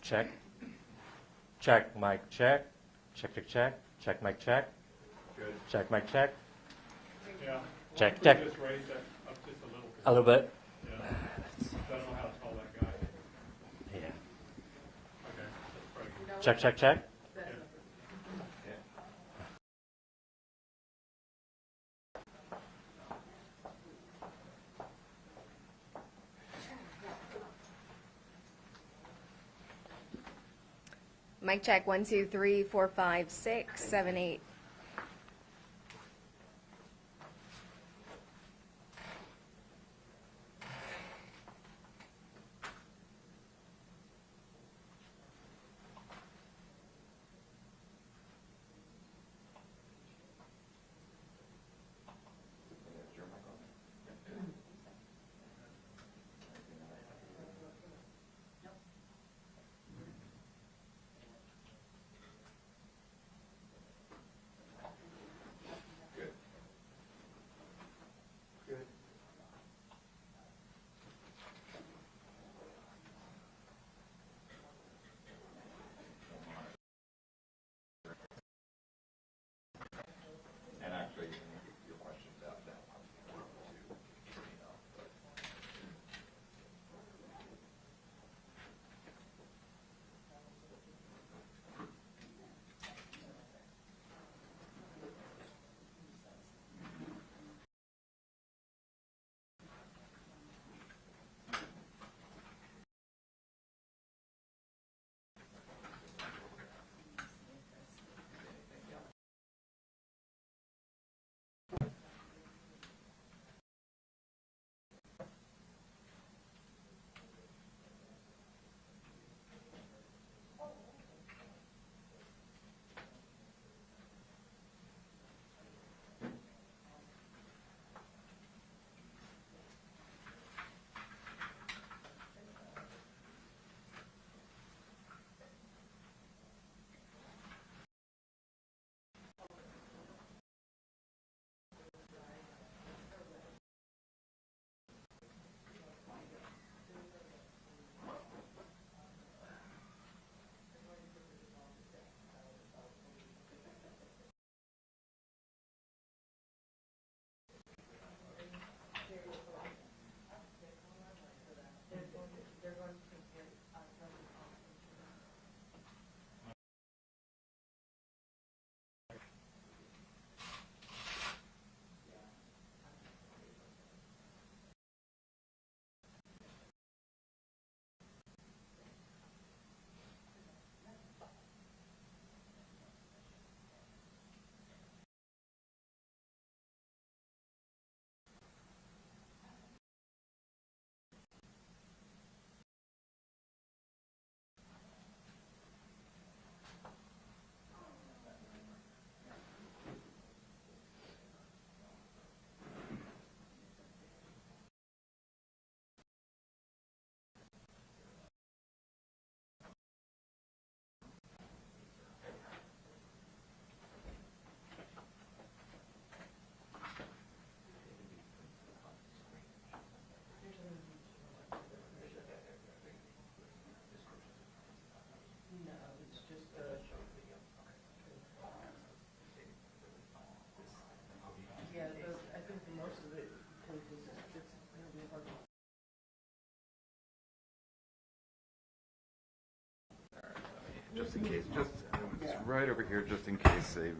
check. Check, mic, check. Check, check, check. Check, mic, check. Good. Check, mic, check. Yeah. Check, Why don't check. we just raise that up just a little? A little bit. Yeah. I don't know how tall that guy is. Yeah. Okay. That's probably good. Check, check, check. Yeah. Mic check, 1, 2, 3, 4, 5, 6, 7, 8. And actually, you can get your questions out that one to but just in case, it's right over here, just in case they.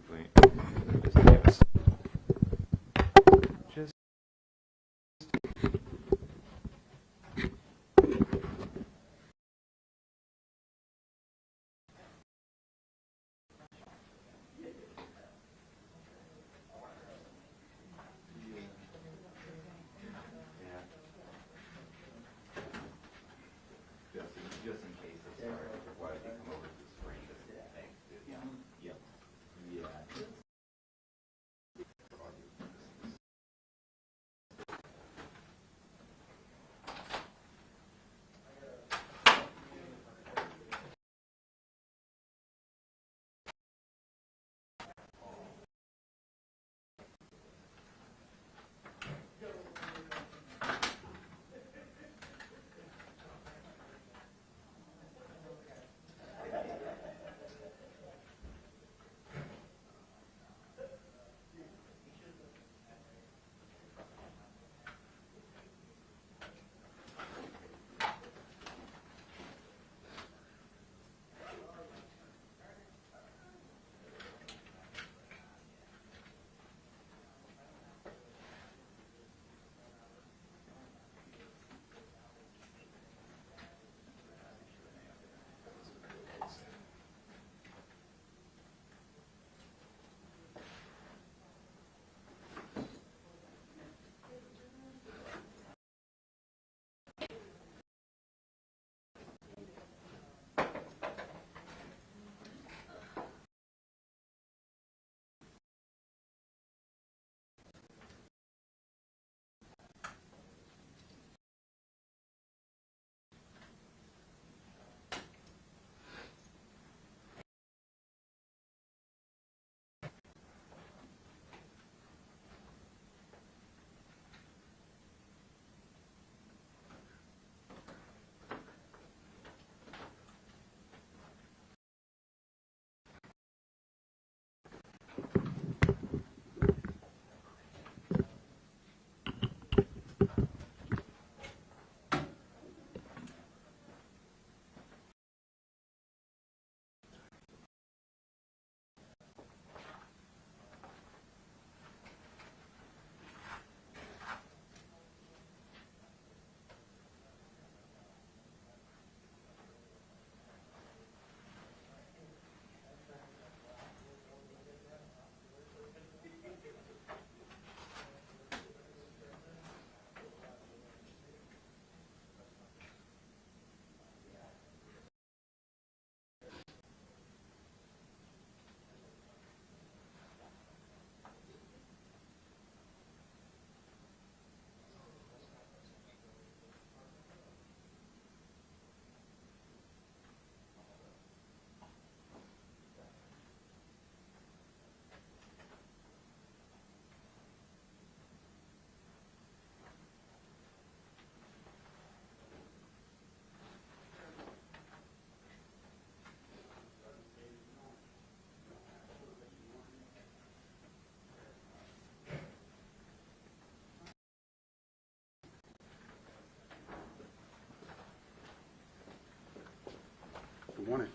morning.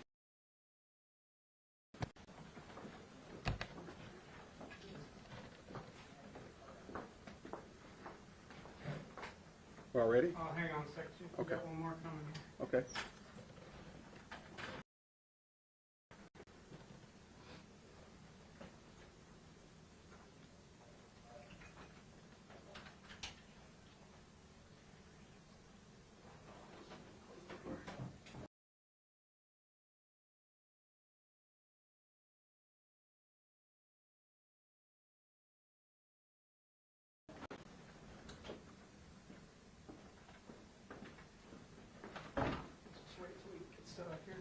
All ready? Oh, hang on a sec, Chief. We Okay. got one more coming. Okay. Just wait till we get set up here.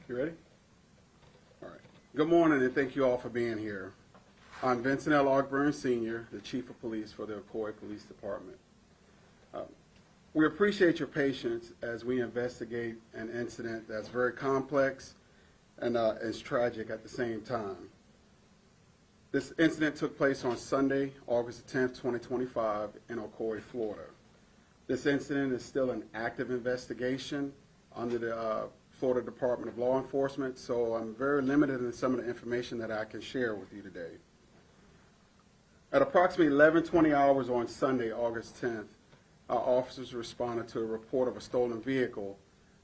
You ready? All right. Good morning, and thank you all for being here. I'm Vincent L. Ogburn, Sr., the Chief of Police for the Ocoee Police Department. We appreciate your patience as we investigate an incident that's very complex and is tragic at the same time. This incident took place on Sunday, August 10th, 2025, in Ocoee, Florida. This incident is still an active investigation under the Florida Department of Law Enforcement, so I'm very limited in some of the information that I can share with you today. At approximately 11:20 hours on Sunday, August 10th, our officers responded to a report of a stolen vehicle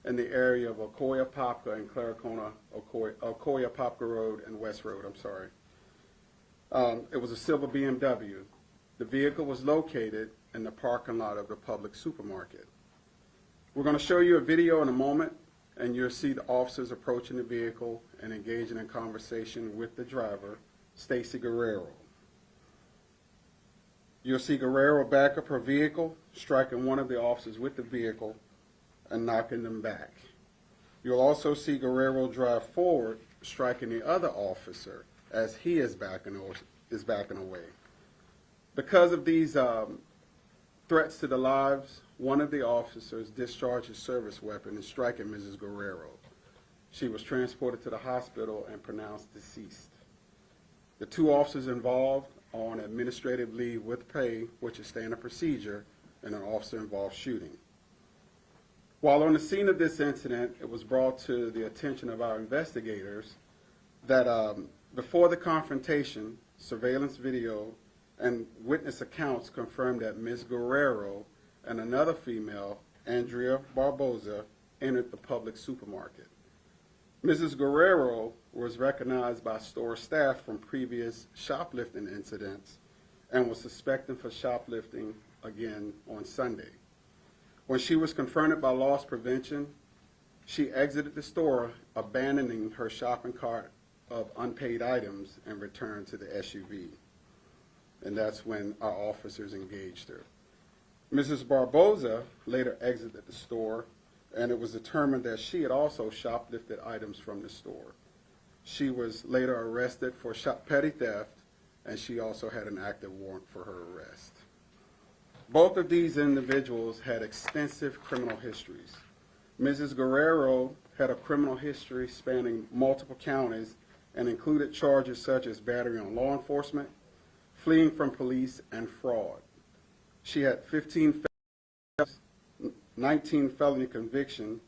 in the area of Ocoee Apopka and Claricona, Ocoee Apopka Road and West Road, it was a silver BMW. The vehicle was located in the parking lot of the public supermarket. We're going to show you a video in a moment, and you'll see the officers approaching the vehicle and engaging in conversation with the driver, Stacie Guerrero. You'll see Guerrero back up her vehicle, striking one of the officers with the vehicle and knocking them back. You'll also see Guerrero drive forward, striking the other officer as he is backing away. Because of these threats to the lives, one of the officers discharged his service weapon and striking Mrs. Guerrero. She was transported to the hospital and pronounced deceased. The two officers involved are on administrative leave with pay, which is standard procedure in an officer-involved shooting. While on the scene of this incident, it was brought to the attention of our investigators that before the confrontation, surveillance video and witness accounts confirmed that Ms. Guerrero and another female, Andrea Barboza, entered the public supermarket. Mrs. Guerrero was recognized by store staff from previous shoplifting incidents and was suspected for shoplifting again on Sunday. When she was confronted by loss prevention, she exited the store, abandoning her shopping cart of unpaid items and returned to the SUV. And that's when our officers engaged her. Mrs. Barboza later exited the store, and it was determined that she had also shoplifted items from the store. She was later arrested for petty theft, and she also had an active warrant for her arrest. Both of these individuals had extensive criminal histories. Mrs. Guerrero had a criminal history spanning multiple counties and included charges such as battery on law enforcement, fleeing from police, and fraud. She had 15 felonies, 19 felony convictions.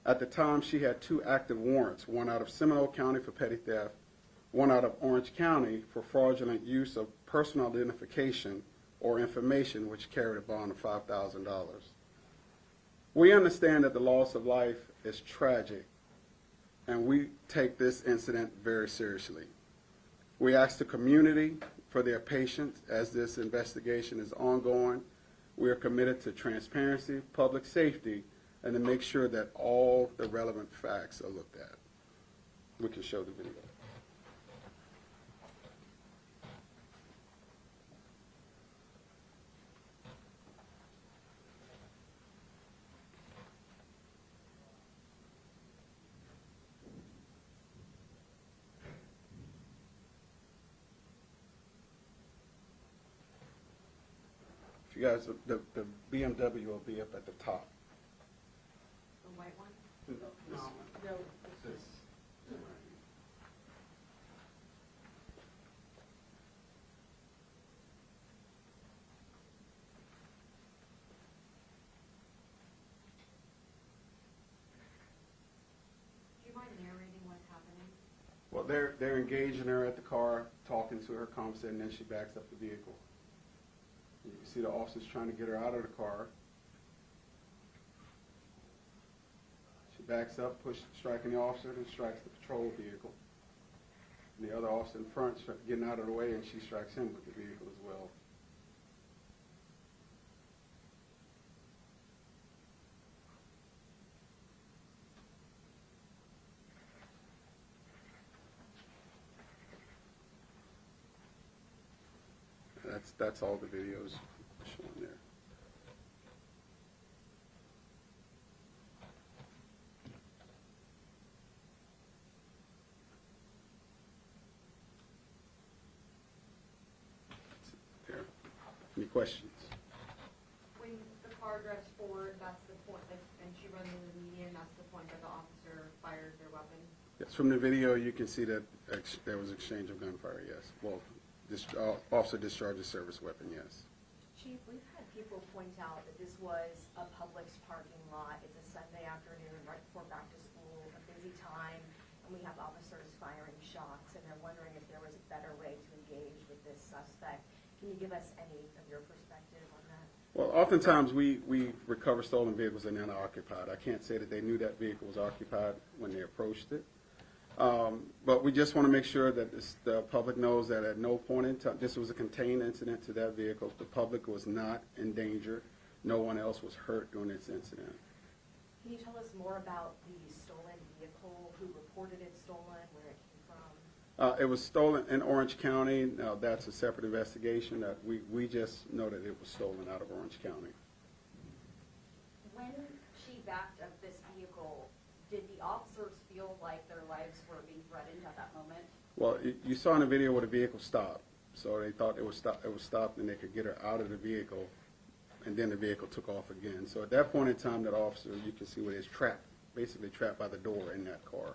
At the time, she had 2 active warrants, one out of Seminole County for petty theft, one out of Orange County for fraudulent use of personal identification or information which carried a bond of $5,000. We understand that the loss of life is tragic, and we take this incident very seriously. We ask the community for their patience as this investigation is ongoing. We are committed to transparency, public safety, and to make sure that all the relevant facts are looked at. We can show the video. If you guys, the BMW will be up at the top. The white one? No, this one. No. This. Do you mind narrating what's happening? Well, they're engaging her at the car, talking to her, conversating, and then she backs up the vehicle. You can see the officers trying to get her out of the car. She backs up, striking the officer, then strikes the patrol vehicle. And the other officer in front getting out of the way, and she strikes him with the vehicle as well. That's all the videos shown there. There. Any questions? When the car drives forward, that's the point, and she runs into the median, that's the point that the officer fires their weapon? Yes, from the video, you can see that there was exchange of gunfire, yes. Well, officer discharges service weapon, yes. Chief, we've had people point out that this was a Publix parking lot. It's a Sunday afternoon right before back to school, a busy time, and we have officers firing shots, and they're wondering if there was a better way to engage with this suspect. Can you give us any of your perspective on that? Well, oftentimes we recover stolen vehicles and they're unoccupied. I can't say that they knew that vehicle was occupied when they approached it. But we just want to make sure that the public knows that at no point in time, this was a contained incident to that vehicle. The public was not in danger. No one else was hurt during this incident. Can you tell us more about the stolen vehicle, who reported it stolen, where it came from? It was stolen in Orange County. Now, that's a separate investigation. That we just know that it was stolen out of Orange County. When she backed up this vehicle, did the officers feel like their lives were being threatened at that moment? Well, you saw in the video where the vehicle stopped. So they thought it was stopped and they could get her out of the vehicle, and then the vehicle took off again. So at that point in time, that officer, you can see where it's trapped, basically trapped by the door in that car,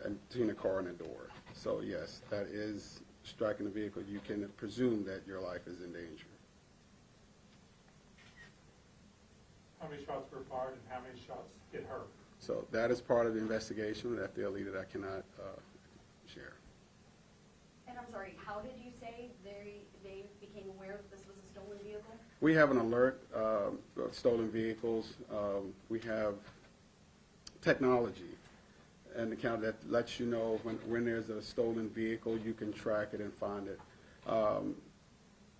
and between the car and the door. So yes, that is striking the vehicle. You can presume that your life is in danger. How many shots were fired and how many shots hit her? So that is part of the investigation with FDLE that I cannot share. And I'm sorry, how did you say they became aware that this was a stolen vehicle? We have an alert of stolen vehicles. We have technology in the county that lets you know when there's a stolen vehicle, you can track it and find it.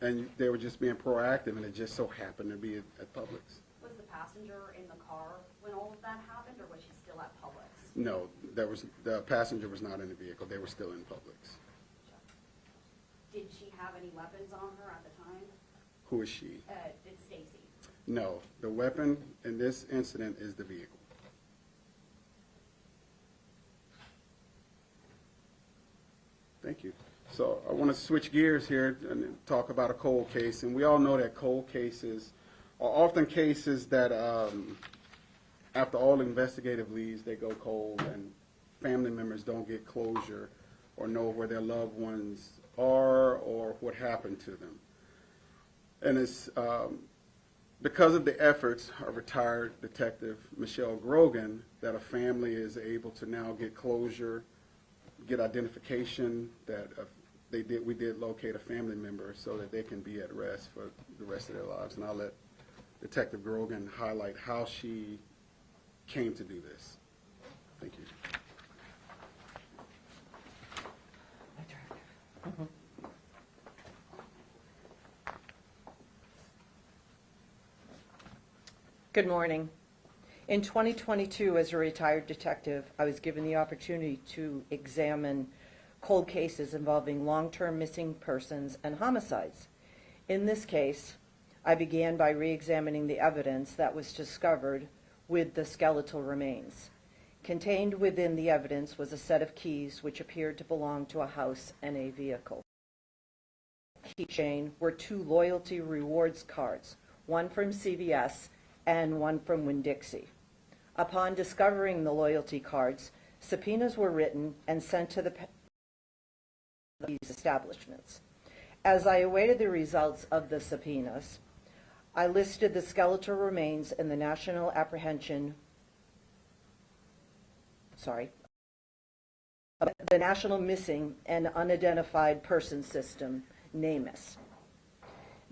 And they were just being proactive, and it just so happened to be at Publix. Was the passenger in the car when all of that happened, or was she still at Publix? No, the passenger was not in the vehicle. They were still in Publix. Did she have any weapons on her at the time? Who is she? Did Stacie? No, the weapon in this incident is the vehicle. Thank you. So I want to switch gears here and talk about a cold case. And we all know that cold cases are often cases that after all investigative leads, they go cold and family members don't get closure or know where their loved ones are or what happened to them. And it's because of the efforts of retired detective Michelle Grogan that a family is able to now get closure, get identification that we did locate a family member so that they can be at rest for the rest of their lives. And I'll let Detective Grogan highlight how she came to do this. Thank you. Good morning. In 2022, as a retired detective, I was given the opportunity to examine cold cases involving long-term missing persons and homicides. In this case, I began by re-examining the evidence that was discovered with the skeletal remains. Contained within the evidence was a set of keys which appeared to belong to a house and a vehicle. Keychain were 2 loyalty rewards cards, one from CVS and one from Winn-Dixie. Upon discovering the loyalty cards, subpoenas were written and sent to these establishments. As I awaited the results of the subpoenas, I listed the skeletal remains in the National the National Missing and Unidentified Person System, NamUs,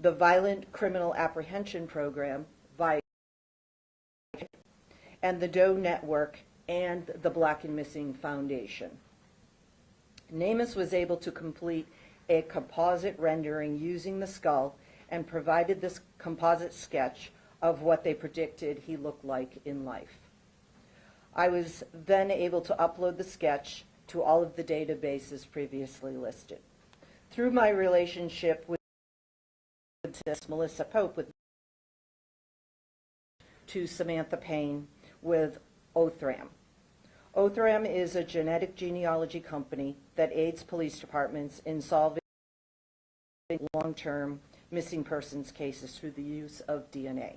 the Violent Criminal Apprehension Program, and the Doe Network and the Black and Missing Foundation. NamUs was able to complete a composite rendering using the skull and provided this composite sketch of what they predicted he looked like in life. I was then able to upload the sketch to all of the databases previously listed. Through my relationship with Melissa Pope to Samantha Payne with Othram. Othram is a genetic genealogy company that aids police departments in solving long-term missing persons cases through the use of DNA.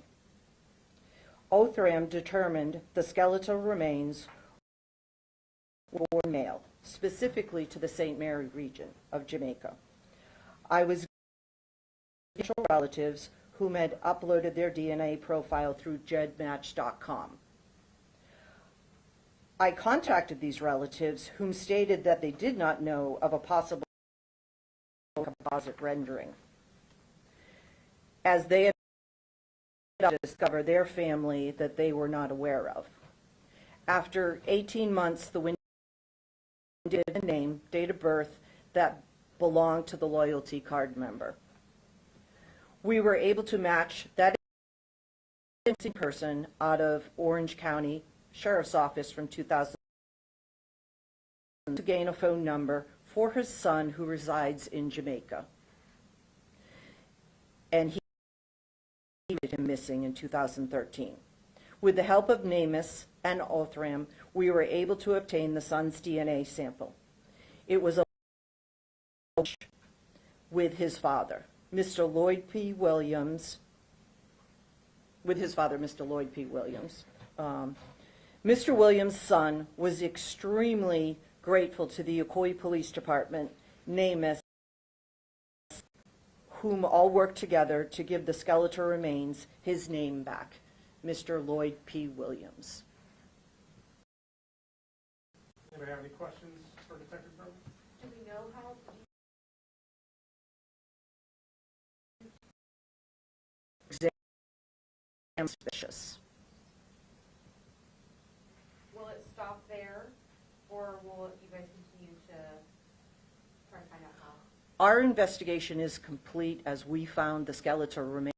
Othram determined the skeletal remains were male, specifically to the St. Mary region of Jamaica. I was given relatives whom had uploaded their DNA profile through gedmatch.com. I contacted these relatives whom stated that they did not know of a possible composite rendering, as they had discovered their family that they were not aware of. After 18 months, the window did a name, date of birth that belonged to the loyalty card member. We were able to match that missing person out of Orange County Sheriff's Office from 2000 to gain a phone number for his son who resides in Jamaica. And he reported him missing in 2013. With the help of NamUs and Othram, we were able to obtain the son's DNA sample. It was a with his father, Mr. Lloyd P. Williams, Mr. Lloyd P. Williams. Mr. Williams' son was extremely grateful to the Ocoee Police Department, NamUs, whom all worked together to give the skeletal remains his name back, Mr. Lloyd P. Williams. Anybody have any questions for Detective Burke? Do we know how? Suspicious. Will it stop there, or will you guys continue to try to find out how? Our investigation is complete as we found the skeletal remains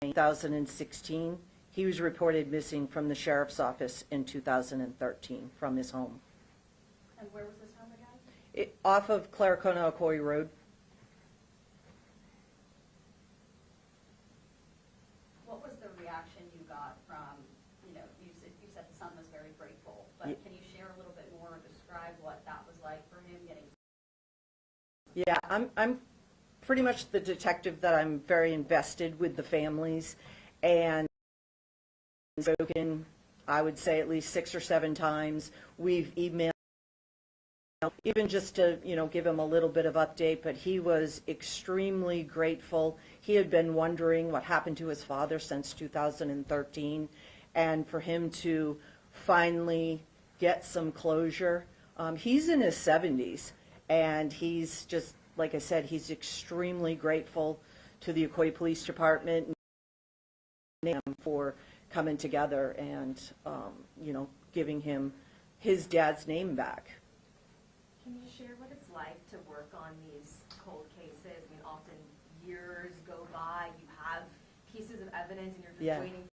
in 2016. He was reported missing from the sheriff's office in 2013 from his home. And where was this home again? Off of Claricona Ocoee Road. What was the reaction you got from, you said the son was very grateful, but can you share a little bit more or describe what that was like for him getting? Yeah, I'm pretty much the detective that I'm very invested with the families, and spoken, I would say at least 6 or 7 times. We've emailed, even just to, give him a little bit of update, but he was extremely grateful. He had been wondering what happened to his father since 2013, and for him to finally get some closure. He's in his 70s, and he's just, like I said, he's extremely grateful to the Ocoee Police Department for coming together and, giving him his dad's name back. Can you share what it's like to work on these cold cases? I mean, often years go by, you have pieces of evidence and you're just Yeah. waiting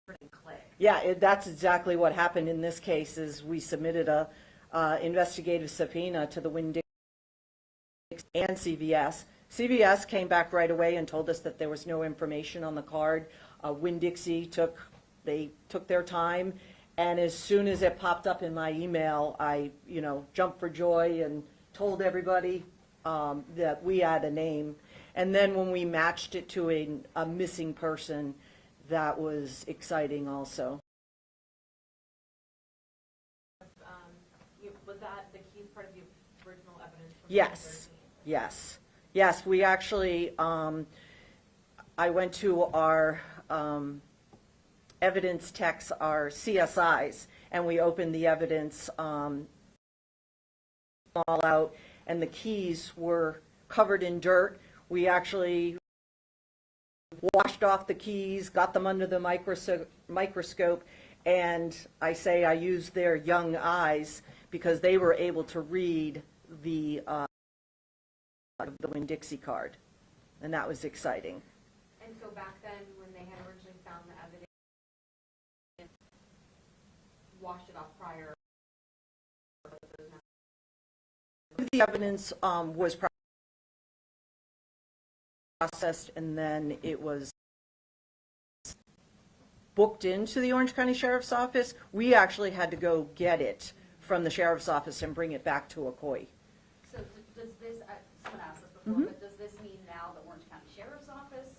for it to click. Yeah, that's exactly what happened in this case. Is we submitted a investigative subpoena to the Winn-Dixie and CVS. CVS came back right away and told us that there was no information on the card. Winn-Dixie took their time, and as soon as it popped up in my email, I jumped for joy and told everybody that we had a name. And then when we matched it to a missing person, that was exciting also. Was that the key part of the original evidence? From Yes, yes. We actually, I went to our evidence techs, our CSIs, and we opened the evidence all out, and the keys were covered in dirt. We actually washed off the keys, got them under the microscope, and I used their young eyes because they were able to read the Winn-Dixie card, and that was exciting. And so back then, when they had originally found the evidence, washed it off prior. The evidence was processed, and then it was booked into the Orange County Sheriff's Office. We actually had to go get it from the Sheriff's Office and bring it back to Ocoee. So does this, someone asked this before, but does this mean now the Orange County Sheriff's Office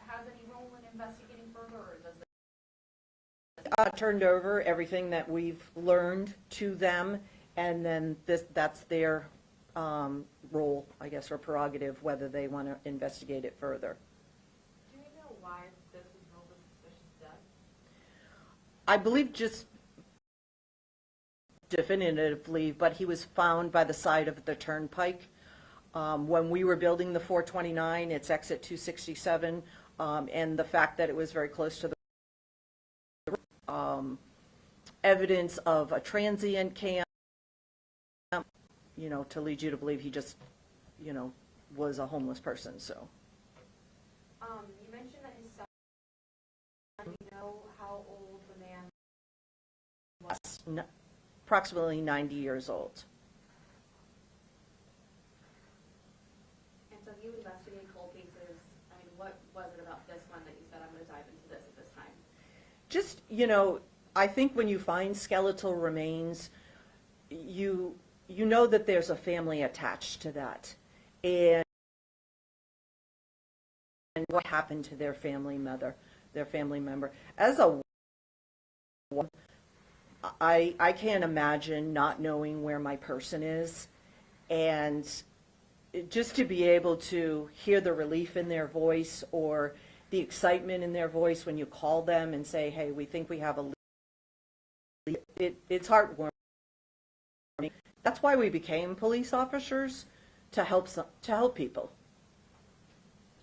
has any role in investigating further, or does it? Turned over everything that we've learned to them, and then that's their role, I guess, or prerogative, whether they want to investigate it further. Do you know why this was ruled a suspicious death? I believe just definitively, but he was found by the side of the turnpike. When we were building the 429, it's exit 267, and the fact that it was very close to the evidence of a transient camp, to lead you to believe he just, was a homeless person, so. You mentioned that his son, do you know how old the man was? Approximately 90 years old. And so you investigate cold cases. I mean, what was it about this one that you said, I'm going to dive into this at this time? Just, I think when you find skeletal remains, you know that there's a family attached to that. And what happened to their family member. As a woman, I can't imagine not knowing where my person is, and just to be able to hear the relief in their voice or the excitement in their voice when you call them and say, hey, we think we have a lead, it's heartwarming. That's why we became police officers, to help people.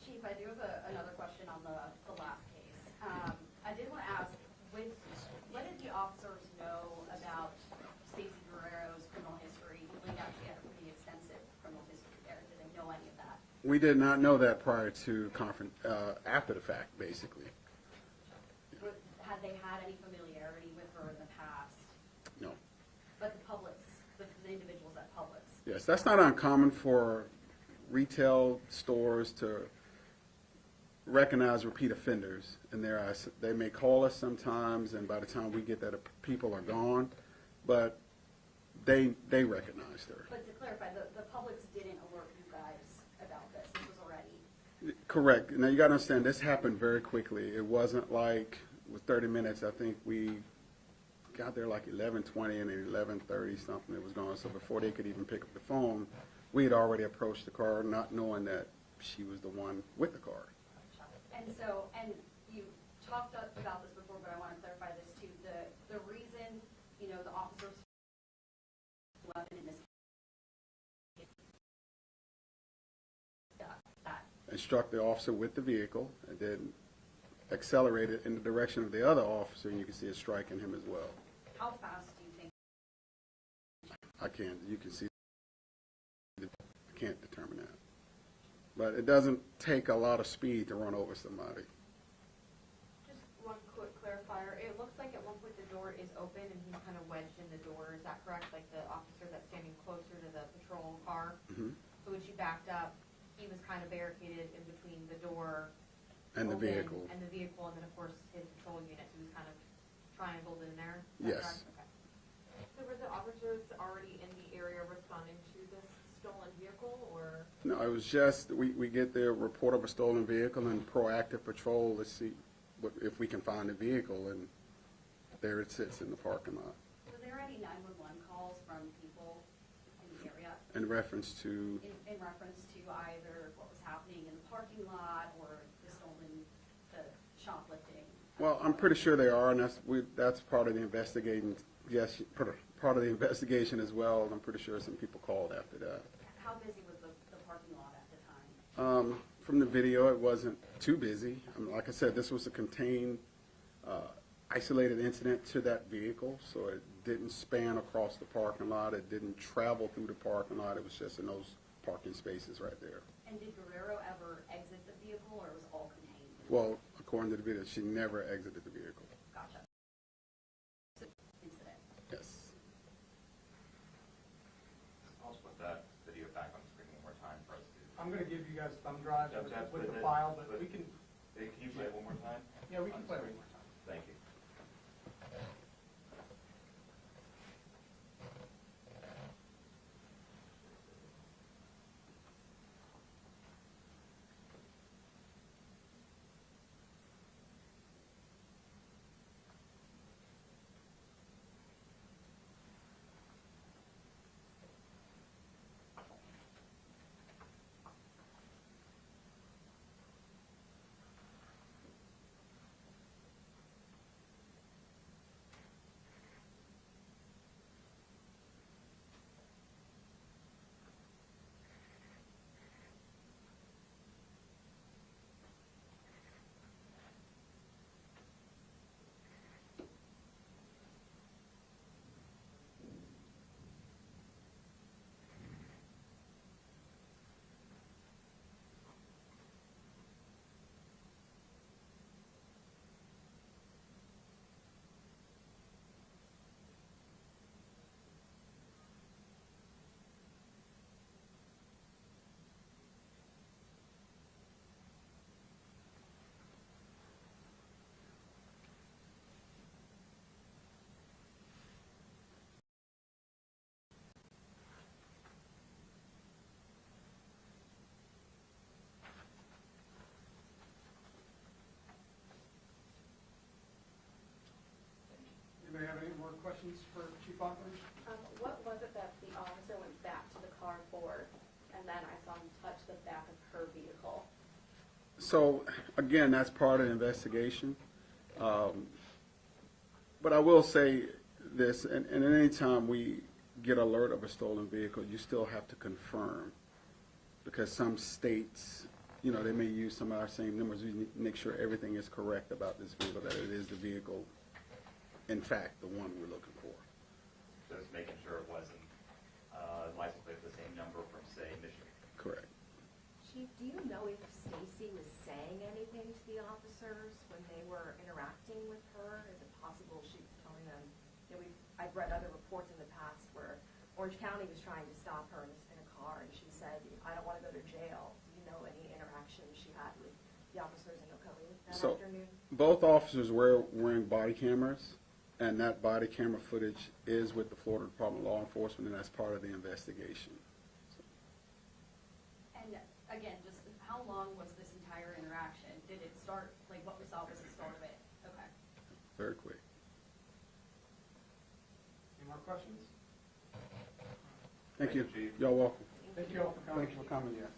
Chief, I do have another question on the last case. I did want to ask, what did the officers know about Stacie Guerrero's criminal history? I believe she had a pretty extensive criminal history there. Did they know any of that? We did not know that prior to after the fact, basically. Had they had any familiarity with her in the past? No. But the individuals at Publix? Yes, that's not uncommon for retail stores to recognize repeat offenders, and they may call us sometimes, and by the time we get that, people are gone, but they recognized her. But to clarify, the Publix didn't alert you guys about this. This was already... Correct. Now you got to understand, this happened very quickly. It wasn't like with 30 minutes. I think we got there like 11:20, and then 11:30 something it was gone. So before they could even pick up the phone, we had already approached the car, not knowing that she was the one with the car. And you talked about this before, but I want to clarify this too. The reason, the officers weapon in this case, that Instruct the officer with the vehicle, and then accelerated in the direction of the other officer, and you can see it striking him as well. how fast do you think? You can see, I can't determine that. But it doesn't take a lot of speed to run over somebody. Just one quick clarifier. It looks like at one point the door is open and he's kind of wedged in the door. Is that correct? Like the officer that's standing closer to the patrol car? Mhm. So when she backed up, he was kind of barricaded in between the door And the open vehicle. and the vehicle, and then of course his patrol unit, so he was kind of triangled in there? Is that Yes. correct? Okay. So were the officers already in the area responding to this stolen vehicle, or? No, it was just, we get the report of a stolen vehicle and proactive patrol to see if we can find the vehicle, and there it sits in the parking lot. Were there any 911 calls from people in the area In reference to, in reference to either what was happening in the parking lot or the stolen, the shoplifting? well, I'm pretty sure they are, and that's part of the investigating, yes, part of the investigation as well, and I'm pretty sure some people called after that. How busy was the parking lot at the time? From the video, it wasn't too busy. Like I said, this was a contained, isolated incident to that vehicle, so it didn't span across the parking lot. It didn't travel through the parking lot. It was just in those parking spaces right there. And did Guerrero ever exit the vehicle, or it was all contained? Well, according to the video, she never exited the vehicle. Gotcha. Incident. Yes. I'll just put that video back on the screen one more time for us to. I'm gonna give you guys thumb drives Yep, with that's with with the it. file, but But- we can, Hey, can you play it one more time? yeah, we On can the play it screen? one more time. Thank you. Anybody have any more questions for Chief Bachman? What was it that the officer went back to the car for, and then I saw him touch the back of her vehicle? So, again, that's part of the investigation. But I will say this, and any time we get alert of a stolen vehicle, you still have to confirm. Because some states, you know, they may use some of our same numbers. We need to make sure everything is correct about this vehicle, that it is the vehicle, in fact, the one we're looking for. Just making sure it wasn't license plate with the same number from, say, Michigan. Correct. Chief, do you know if Stacie was saying anything to the officers when they were interacting with her? Is it possible she was telling them, you know, I've read other reports in the past where Orange County was trying to stop her in a car, and she said, I don't want to go to jail. Do you know any interaction she had with the officers in Ocoee that So, afternoon? both officers were wearing body cameras, and that body camera footage is with the Florida Department of Law Enforcement, and that's part of the investigation. And again, just how long was this entire interaction? Did it start, like what we saw was the start of it? Okay. Very quick. Any more questions? Thank you. Chief. Y'all welcome. Thank you all for coming. Thank you for coming, yes.